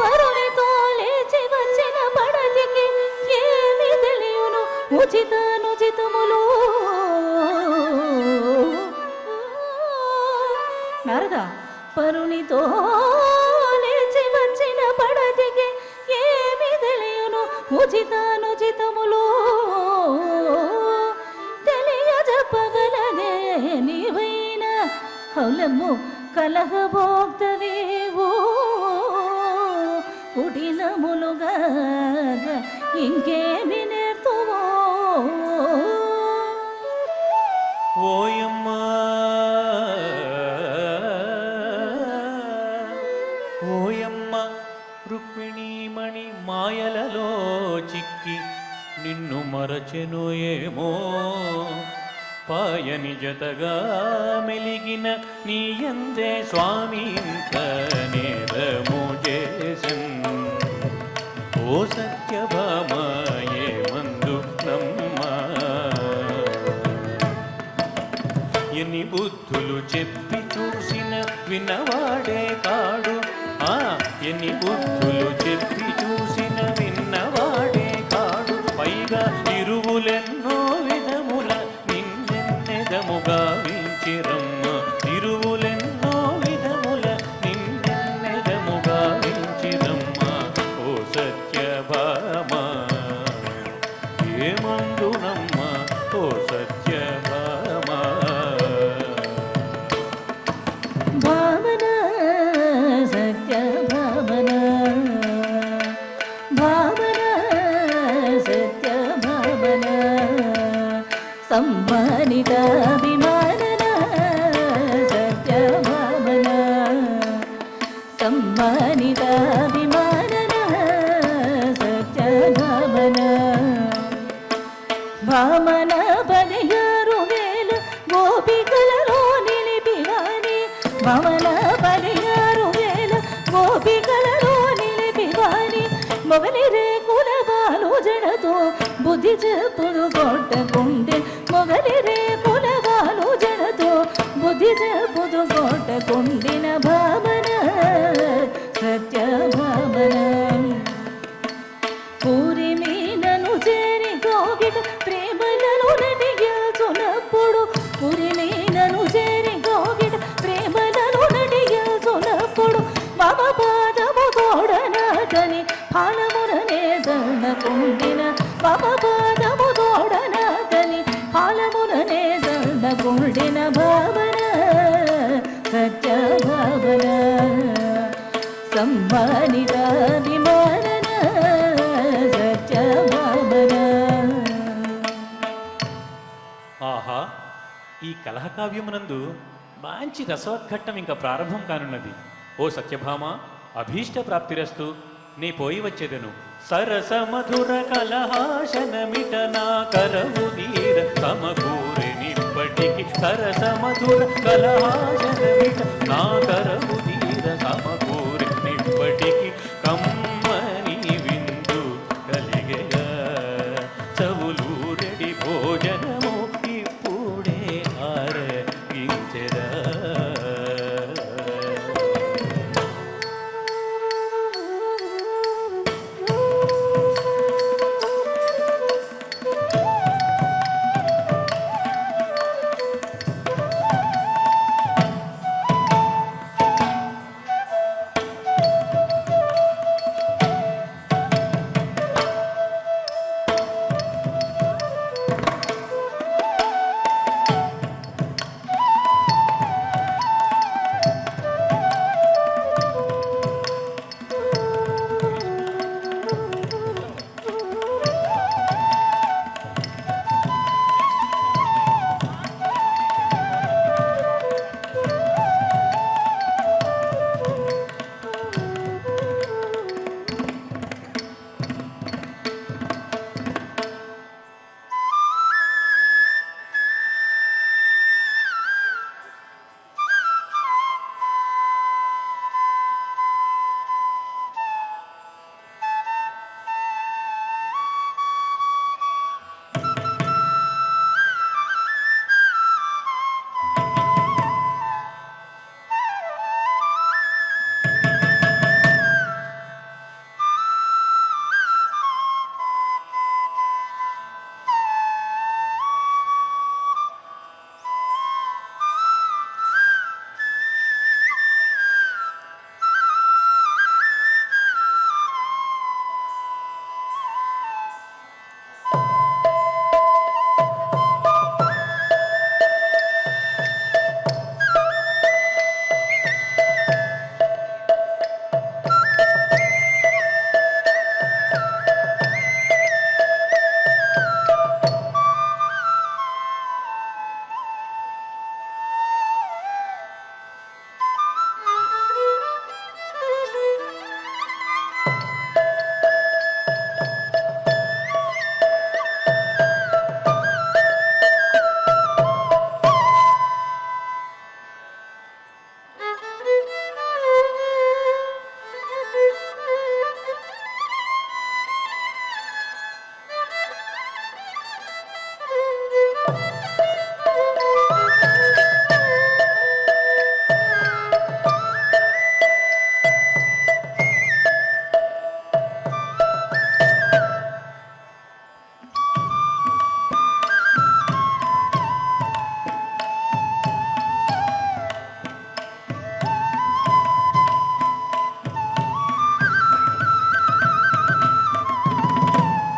పరునితో లేచి వచ్చిన పడతికి ఏమి తెలియను ఉచితానుచితములు. నారద, పరునితో లేచి వచ్చిన పడతికి ఏమి తెలియను ఉచితానుచితములు. తెలియజెప్పగలదే నీవైన హౌలము కలహభోక్తవేవో. కుటిలములుగా ఇంకేమి నేర్తువో. ఓయమ్మా ఓయమ్మ రుక్మిణీమణి మాయలలో చిక్కి నిన్ను మరచెను ఏమో. పాయని జతగా మెలిగిన నీయందే స్వామి ఇంత నేరము చేసన్. ఓ సత్యభామ ఏమందు నమ్మా. ఎన్ని బుద్ధులు చెప్పి చూసిన విన్నవాడే కాడు. ఎన్ని బుద్ధులు చెప్పి చూసిన విన్నవాడే కాడు. పైగా ఇరువులెన్నో విధముల నిన్నెన్నెదముగా వించిరమ్మ. ఇరువులెన్నో విధముల నిన్నెన్నెదముగా వించిరమ్మ. ఓ సత్యభామ ఏమందునమ్మ. ఓ సత్యభామ. భావన సత్యభావన, భావన సత్యభావన, సమ్మానితాభిమానన సత్యభావన, సమ్మానితాభిమానన సత్యభావన. భామన 16,000 గోపికలలో నిలిపివాని. భామన 16,000 గోపికలలో నిలిపివాని. మొగలి రేకుల బాలు జడతో బుద్ధి చెప్పుదు కొట్టకుండే. మొగలి రేకుల బాలు జడతో బుద్ధి చెప్పుదు కొట్టకుండిన భావన సత్యభావన. పూరి మీనను చేరి గోగిట ప్రేమలను నడిగేల్చునప్పుడు. పూరి మీనను చేరి గోగిట ప్రేమలను నడిగేల్చునప్పుడు. మమ పాదము తోడనాకని ఫలముననే దండకుండిన. మమ పాదము తోడనాకని ఫలముననే దండకుండిన భావన సత్యభావన. సమ్మానితాభిమానన సత్యభావన. ఆహా, ఈ కలహకావ్యమునందు మంచి రసవద్ఘట్టం ఇంకా ప్రారంభం కానున్నది. ఓ సత్యభామ, అభీష్ట ప్రాప్తిరస్తు. నీ పోయి వచ్చేదను. సరస మధుర కలహాశనమిట నా కరవు తీర సమకూరె నిప్పటికి. సరస మధుర కలహాశనమిట నా కరవు తీర సమకూరె నిప్పటికి. కమ్మని విందు కలిగెగా చవులూరెడి భోజనము ఇప్పుడే ఆరగించెదా.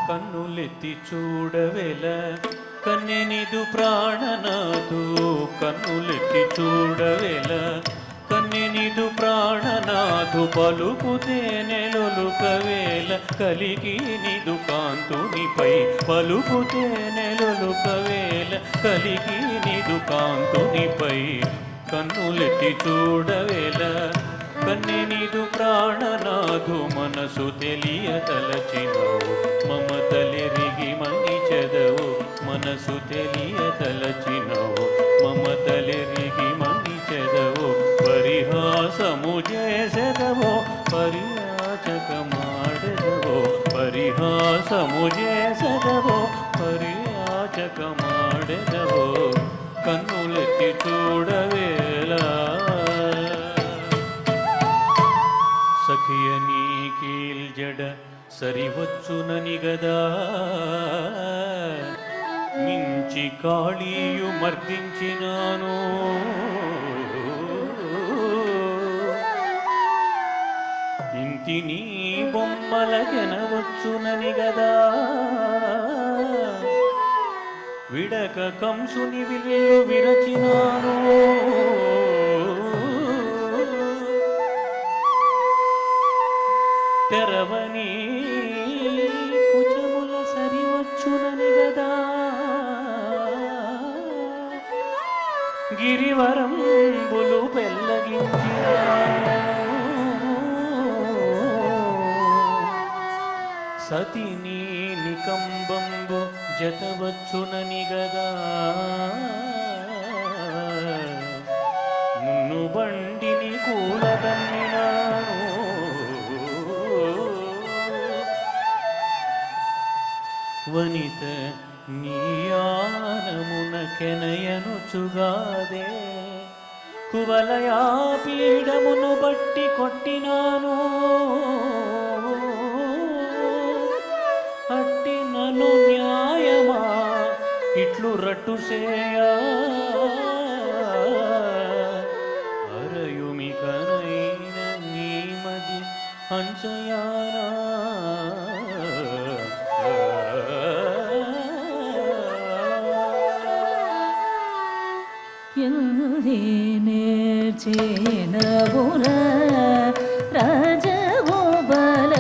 కన్నులెత్తి చూడవెల కన్నెనిదు ప్రాణనాథు. కన్నులెత్తి చూడవెల కన్నెనిదు ప్రాణనాథు. పలుకుతే నెలొలుకవేల కలిగి నిదు కాంతునిపై. పలుకుతే నెలొలుకవేల కలిగి నిదు కాంతునిపై. కన్నులెత్తి చూడవెల కన్నెనిదు ప్రాణనాథు. మనసు తెలియతలచినవు మమతలెరిగి మణిచెదవు. మనసు తెలియతలచినవు మమతలెరిగి మణిచెదవు. పరిహాసము చేసెదవో పరియాచకమాడెదవో. పరిహాసము చేసెదవో పరియాచకమాడెదవో. కన్నులెత్తి చూడవేలా సఖియ నీ కీల్జడ సరివచ్చునని గదా. మించి కాళీయు మర్దించినాను. ఇంటి నీ బొమ్మల జనవచ్చునని గదా. విడక కంసుని విల్లు విరచినాను. తెరవని కుచముల సరివచ్చునని గదా. గిరివరం నికంబులు పెల్లగించినాను సతి నీ నికంబంబు జతవచ్చునని గదా మున్ను బండిని కూలదన్నినాను వనిత నీయానమున కెనయనుచుగాదే కువలయా పీడమును బట్టి కొట్టినాను అట్టి నన్ను న్యాయమా ఇట్లు రట్టుసేయా అరయుమి కనైన నీమది అంచయానా నేర్చేనవుర రాజగోపాల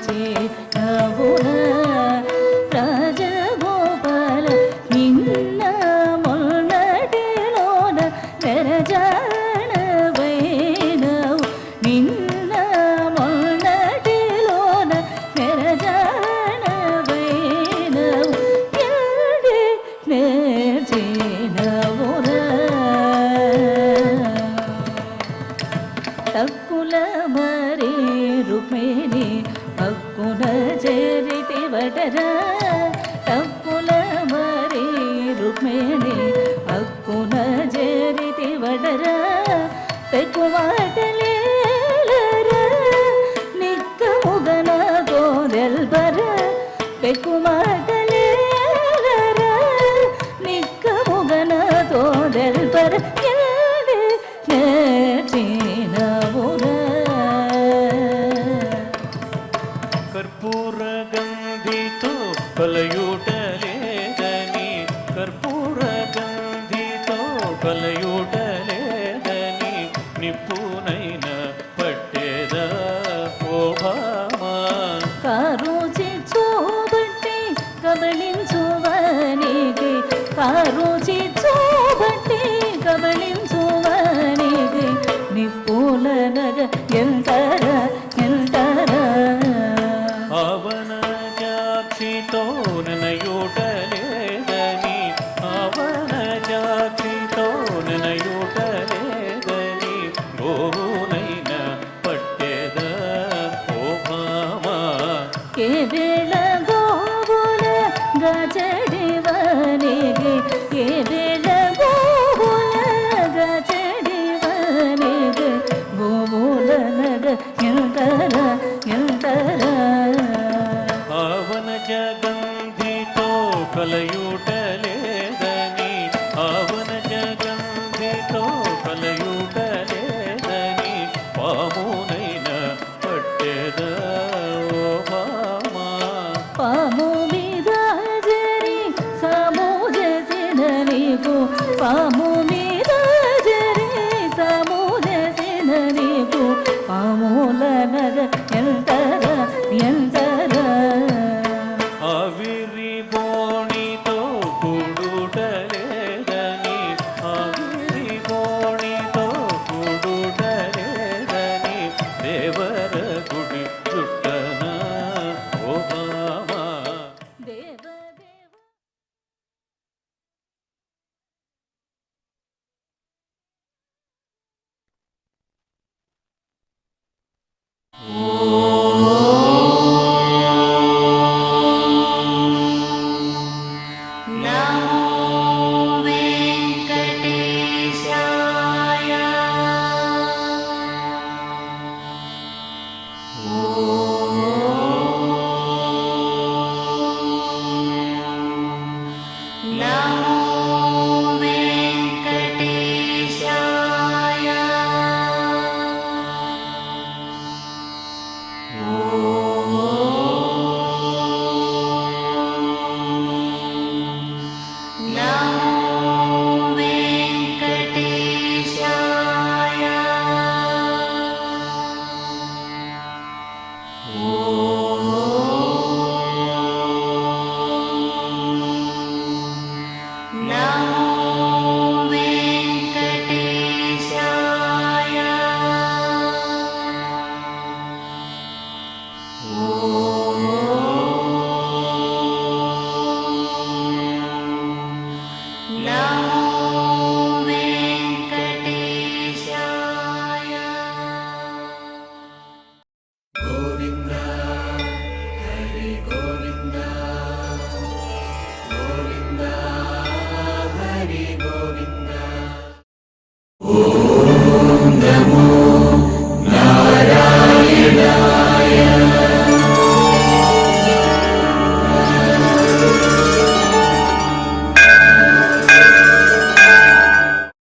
నేర్చేనవుర రాజగోపాల నిన్న మొన్నటిలోన నెరజానవైనవు నిన్న మొన్నటిలోన నెరజానవైనవు ఎల్లి నేర్చేనవుర తక్కుల మరి రుక్మిణి హక్కున చేరితి వటరా తక్కుల మరి రుక్మిణి హక్కున చేరితి వటరా పెక్కుమాటలేలరా నిక్కముగన గోదెల్బర పెక్కుమాటలేలరా నిక్కముగన తోదెల్బర ఎల్లి నేర్చినవుర కర్పూర గంధితో కలయుటలేదని కర్పూర గంధితో కలయుటలేదని నిప్పునైన పట్టేదా ఓ భామా కారుచి చూబట్టి కబళించువనికి కారుచి చూబట్టి కబళించువనికి నిప్పుల నగ ఎంతర ఎంతర అవన జాక్షితో ననయుటలేదని అవన జాక్షితో ననయుటలేదని గోవునైన పట్టెద ఓ భామా ఏ వేళ గోవుల గజడివనికి ఏ వేళ గోవుల గజడివనికి గోవుల నగ ఎంతర ఎంతర అవన జగంధితో కలయుటలేదని అవన జగంధితో కలయుటలేదని పామునైన పట్టెద ఓ భామా పాము మీద జరి సాము చేసిన నీకు పాము మీద జరి సాము చేసిన నీకు పాముల నగ ఎంతర ఎంతర ఆవిరి బోణితో కూడుటలేదని ఆవిరి బోణితో కూడుటలేదని దేవర గుడి చుట్టన ఓ భామా దేవదేవ ఓ ఓం